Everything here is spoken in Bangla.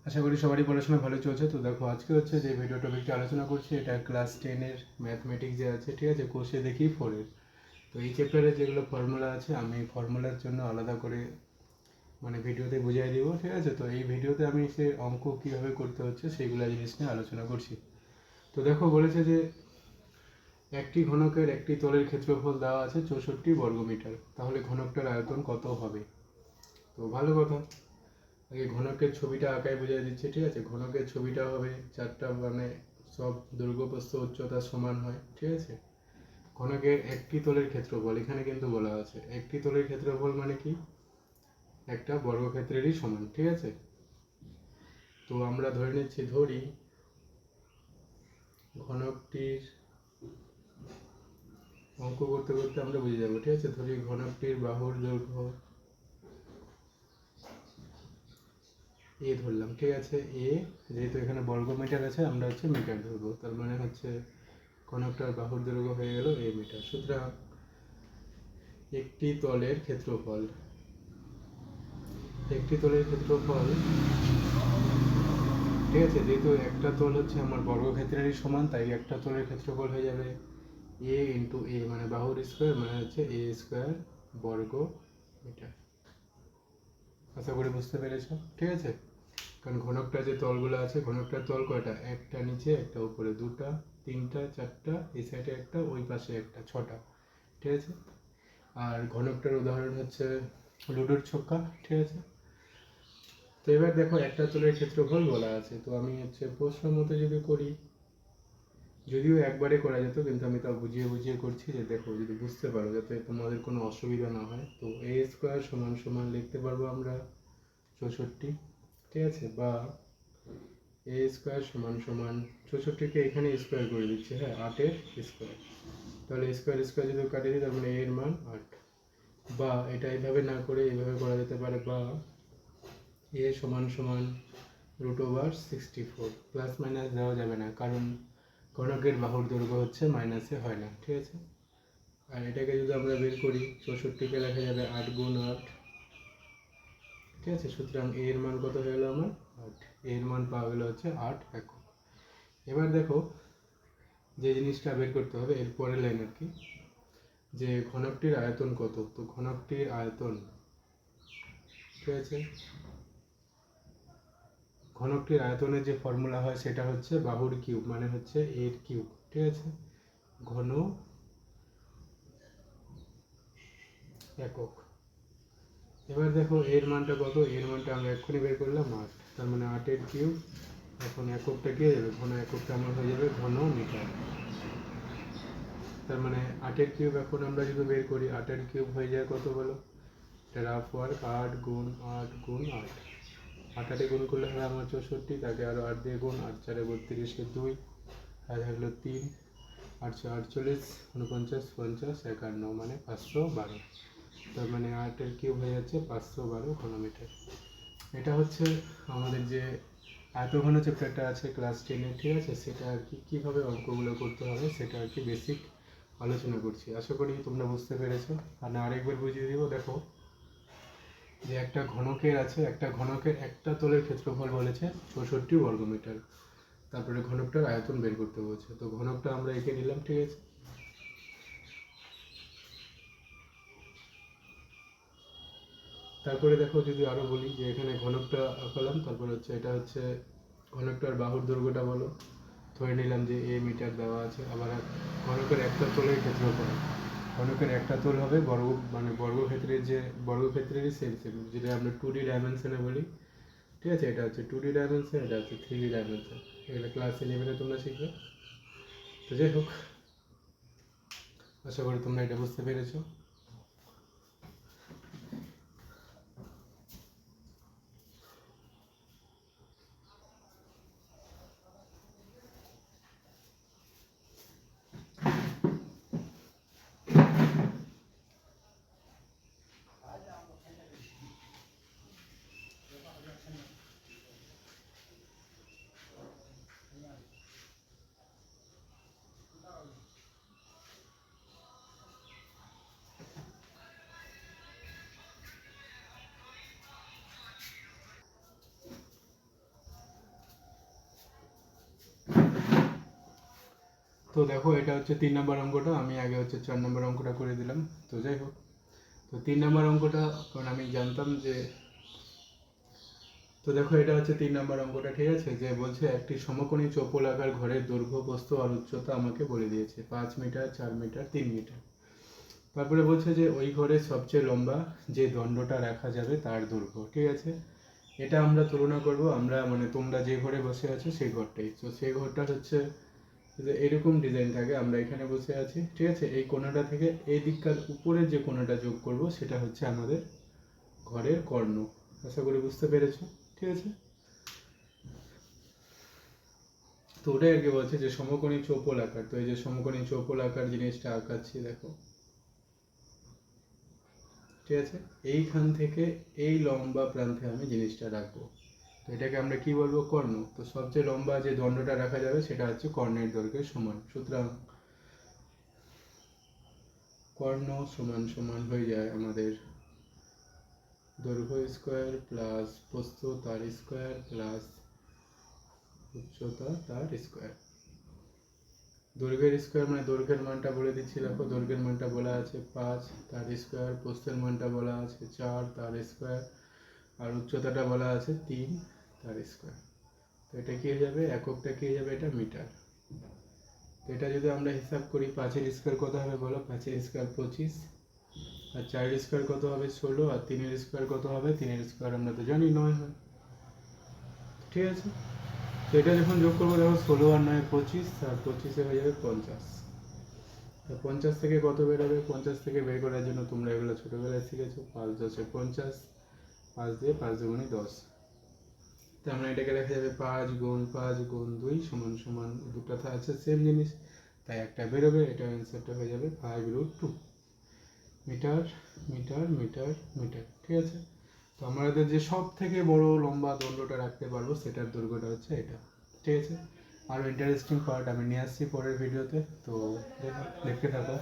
আশা করি সবারই পড়াশোনা ভালো চলছে। তো দেখো আজকে হচ্ছে যে ভিডিও টপিকটা আলোচনা করছি, এটা ক্লাস 10-এর ম্যাথমেটিক্স যে আছে, ঠিক আছে, কোর্সে দেখি 4-এর। তো এই চ্যাপ্টারে যেগুলো ফর্মুলা আছে আমি ফর্মুলার জন্য আলাদা করে মানে ভিডিওতে বুঝিয়ে দিব, ঠিক আছে। তো এই ভিডিওতে আমি সে অঙ্ক কীভাবে করতে হচ্ছে সেইগুলো জিনিস নিয়ে আলোচনা করছি। তো দেখো বলেছে যে একটি ঘনকের একটি তলের ক্ষেত্রফল দেওয়া আছে 64 বর্গমিটার, তাহলে ঘনকটার আয়তন কত হবে? তো ভালো কথা, আগে ঘনকের ছবিটা আঁকায় বোঝাই দিচ্ছে, ঠিক আছে। ঘনকের ছবিটা হবে চারটা, মানে সব দৈর্ঘ্য প্রস্থ উচ্চতা সমান হয়, ঠিক আছে। ঘনকের একটি তলের ক্ষেত্রফল এখানে কিন্তু বলা আছে, একটি তলের ক্ষেত্রফল মানে কি, একটা বর্গক্ষেত্রেরই সমান, ঠিক আছে। তো আমরা ধরে নিচ্ছি, ধরি ঘনকটির অঙ্ক করতে করতে আমরা বুঝে যাবো, ঠিক আছে। ধরি ঘনকটির বাহুর দৈর্ঘ্য এ ধরলাম, ঠিক আছে। এ যেহেতু এখানে বর্গমিটার আছে আমরা হচ্ছে মিটার ধরবো, তার মানে হচ্ছে ঘনকটার বাহুর দৈর্ঘ্য হয়ে গেল এ মিটার। সুতরাং একটি তলের ক্ষেত্রফল, একটি তলের ক্ষেত্রফল, ঠিক আছে, যেহেতু একটা তল হচ্ছে আমার বর্গক্ষেত্রেরই সমান, তাই একটা তলের ক্ষেত্রফল হয়ে যাবে এ ইন্টু এ, মানে বাহুর স্কোয়ার, মানে হচ্ছে এ স্কোয়ার বর্গ মিটার। আশা করি বুঝতে পেরেছো, ঠিক আছে। কারণ ঘনকটা যে তলগুলো আছে, ঘনকটার তল কয়টা, একটা নিচে একটা উপরে, দুটা তিনটা চারটা, এই সাইডে একটা ওই পাশে একটা, ছটা, ঠিক আছে। আর ঘনকটার উদাহরণ হচ্ছে লুডোর ছক্কা, ঠিক আছে। তো এবার দেখো একটা তলের ক্ষেত্রফল বলা আছে, তো আমি হচ্ছে প্রশ্ন মতো যদি করি, যদিও একবারে করা যেত কিন্তু আমি তাও বুঝিয়ে বুঝিয়ে করছি, যে দেখো যদি বুঝতে পারো যাতে তোমাদের কোনো অসুবিধা না হয়। তো এ স্কোয়ার সমান সমান লিখতে পারবো আমরা 64, ঠিক আছে, বা এ স্কোয়ার সমান সমান 64কে এখানে স্কোয়ার করে দিচ্ছি, হ্যাঁ, 8-এর স্কোয়ার। তাহলে স্কোয়ার স্কোয়ার যদি কাটিয়ে দিই তার মানে এর মান 8। বা এটা এইভাবে না করে এইভাবে করা যেতে পারে, বা এ সমান সমান √64, প্লাস মাইনাস দেওয়া যাবে না কারণ ঘনকের বাহুর দৈর্ঘ্য হচ্ছে মাইনাসে হয় না, ঠিক আছে। আর এটাকে যদি আমরা বের করি, 64কে লেখা যাবে 8 গুণ 8, ঠিক আছে। সুতরাং এর মান কত হয়ে গেল আমার 8, এর মান পাওয়া গেল হচ্ছে 8 একক। এবার দেখো যে জিনিসটা বের করতে হবে এর পরের লাইন আর কি, যে ঘনকটির আয়তন কত। তো ঘনকটির আয়তন, ঠিক আছে, ঘনকটির আয়তনের যে ফর্মুলা হয় সেটা হচ্ছে বাহুর কিউব, মানে হচ্ছে এর কিউব, ঠিক আছে, ঘন একক। এবার দেখো এর মানটা কত, এর মানটা আমরা এক্ষুনি বের করলাম 8, তার মানে 8-এর কিউব। এখন এককটা কি হয়ে যাবে, ঘন এককটা আমার হয়ে যাবে ঘন মিটার। তার মানে 8-এর কিউব এখন আমরা যদি বের করি, 8-এর কিউব হয়ে যায় কত বলো, এটা রাফ ওয়ার্ক, 8 গুণ 8 গুণ 8, 8 গুণ করলে হয় আমার 64, তাকে আরও 8 দিয়ে গুণ, 8 4 32, 2 আর থাকলো 3, 8 48, 49, 50, 51, মানে 512। তার মানে 8-এর কিউব হয়ে যাচ্ছে 512 ঘনমিটার। এটা হচ্ছে আমাদের যে আয়তঘন চ্যাপ্টারটা আছে ক্লাস 10-এর, ঠিক আছে, সেটা আর কি কীভাবে অঙ্কগুলো করতে হবে সেটা আর কি বেসিক আলোচনা করছি। আশা করি তোমরা বুঝতে পেরেছো। আর না আরেকবার বুঝিয়ে দিব, দেখো যে একটা ঘনকের আছে, একটা ঘনকের একটা তলের ক্ষেত্রফল বলেছে 64 বর্গমিটার, তারপরে ঘনকটার আয়তন বের করতে বলছে। তো ঘনকটা আমরা এঁকে নিলাম, ঠিক আছে। তারপরে দেখো যদি আরো বলি, যে এখানে ঘনকটা আঁকালাম, তারপরে হচ্ছে এটা হচ্ছে ঘনকটার বাহুর দৈর্ঘ্যটা বলো, ধরে নিলাম যে এ মিটার দেওয়া আছে। আবার ঘনকের একটা তলের ক্ষেত্রফল, ঘনকের একটা তল হবে বর্গ, মানে বর্গক্ষেত্রের যে বর্গক্ষেত্রেরই সেম সেম, যেটা আমরা 2D ডাইমেনশনে বলি, ঠিক আছে। এটা হচ্ছে 2D ডাইমেনশন, এটা হচ্ছে 3D ডাইমেনশন, এগুলো ক্লাস 11-এ তোমরা শিখবে। তো যাই হোক, আশা করি তোমরা এটা বুঝতে পেরেছো। তো দেখো এটা হচ্ছে 3 নম্বর অঙ্কটা, আমি আগে হচ্ছে 4 নম্বর অঙ্কটা করে দিলাম। তো যাই হোক, তো 3 নম্বর অঙ্কটা কারণ আমি জানতাম যে, তো দেখো এটা হচ্ছে 3 নম্বর অঙ্কটা, ঠিক আছে, যে বলছে একটি সমকোণী চৌকোলাকার ঘরের দৈর্ঘ্য প্রস্থ আর উচ্চতা আমাকে বলে দিয়েছে 5 মিটার, 4 মিটার, 3 মিটার। তারপরে বলছে যে ওই ঘরের সবচেয়ে লম্বা যে দণ্ডটা রাখা যাবে তার দৈর্ঘ্য, ঠিক আছে। এটা আমরা তুলনা করব, আমরা মানে তোমরা যে ঘরে বসে আছো সেই ঘরটাই। তো সেই ঘরটা হচ্ছে যে এরকম ডিজাইন থাকে, আমরা এখানে বসে আছি, ঠিক আছে। এই কোণাটা থেকে এই দিককার উপরে যে কোণাটা যোগ করব সেটা হচ্ছে আমাদের ঘরের কর্ণ। আশা করি বুঝতে পেরেছো, ঠিক আছে। তো ওটাই আর কি বলছে যে সমকোণী চৌপল আকার। তো এই যে সমকোণী চৌপল আকার জিনিসটা আঁকাচ্ছি, দেখো, ঠিক আছে। এইখান থেকে এই লম্বা প্রান্তে আমি জিনিসটা রাখবো, তো এটাকে আমরা কি বলবো, কর্ণ। তো সবচেয়ে লম্বা যে দণ্ডটা রাখা যাবে সেটা হচ্ছে কর্ণের দৈর্ঘ্যের সমান। সুতরাং কর্ণ সমান সমান হয়ে যায় আমাদের দৈর্ঘ্য স্কোয়ার প্লাস প্রস্থ তার স্কোয়ার প্লাস উচ্চতা তার স্কোয়ার। দৈর্ঘ্যের স্কোয়ার মানে দৈর্ঘ্যের মানটা বলে দিচ্ছি, দেখো দৈর্ঘ্যের মানটা বলা আছে 5 তার স্কোয়ার, প্রস্থের মানটা বলা আছে 4 তার স্কোয়ার, আর উচ্চতাটা বলা আছে 3 তার স্কোয়ার। তো এটা কি হয়ে যাবে, এককটা কি হয়ে যাবে, এটা মিটার। তো এটা যদি আমরা হিসাব করি, 5-এর স্কোয়ার কত হবে বলো, 5-এর স্কোয়ার 25, আর 4-এর স্কোয়ার কত হবে 16, আর 3-এর স্কোয়ার কত হবে, 3-এর স্কোয়ার আমরা তো জানি 9 হয়, ঠিক আছে। তো এটা যখন যোগ করবো, দেখো 16 আর 9 25, আর 25-এ হয়ে যাবে 50। তো 50 থেকে কত বেরোবে, 50 থেকে বের করার জন্য তোমরা এগুলো ছোটোবেলায় শিখেছো, 5 10 50, 5 দিয়ে 5 দুগুণে 10। তো আমরা এটাকে দেখা যাবে 5 গুণ 5 গুণ 2 সমান সমান, দুটো আছে সেম জিনিস, তাই একটা বেরোবে, এটা অ্যান্সারটা হয়ে যাবে 5√2 মিটার মিটার মিটার মিটার, ঠিক আছে। তো আমাদের যে সব থেকে বড় লম্বা দণ্ডটা রাখতে পারবো সেটার দৈর্ঘ্যটা হচ্ছে এটা, ঠিক আছে। আরও ইন্টারেস্টিং পার্ট আমি নিয়ে আসছি পরের ভিডিওতে, তো দেখতে থাকো।